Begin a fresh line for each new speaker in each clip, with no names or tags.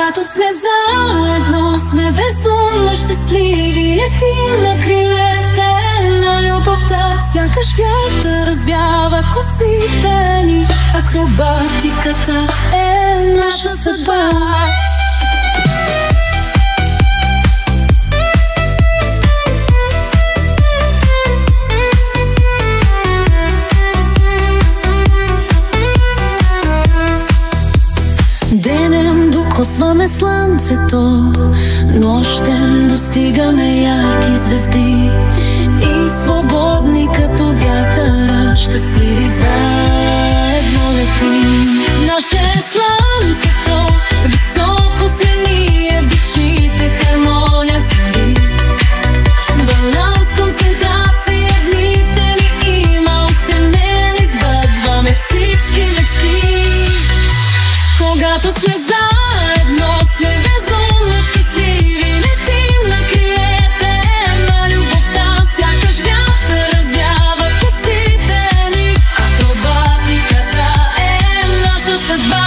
Когато сме заедно, сме безумно щастливи. Летим на крилете на любовта, сякаш вятър развява косите ни. Акробатиката е наша съдба. Денем докосваме слънцето, нощем достигаме ярки звезди и свободни като вятъра, щастливи заедно летим. Наше е слънцето, високо сме ние, в душите хармония цари. Баланс, концентрация в дните ни има, устремени сбъдваме всички мечти. Когато сме заедно, сме безумно щастливи. Летим на крилете на любовта, сякаш вятър развява косите ни. Акробатиката е наша съдба.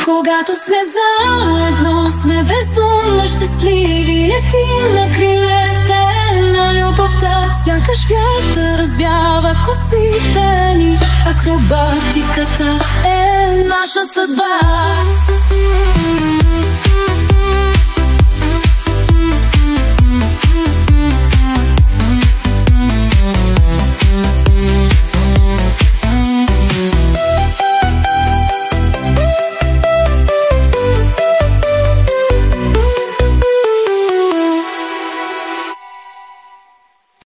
Когато сме заедно, сме безумно щастливи. Летим на крилете на любовта, сякаш вятър развява косите ни. Акробатиката е наша съдба.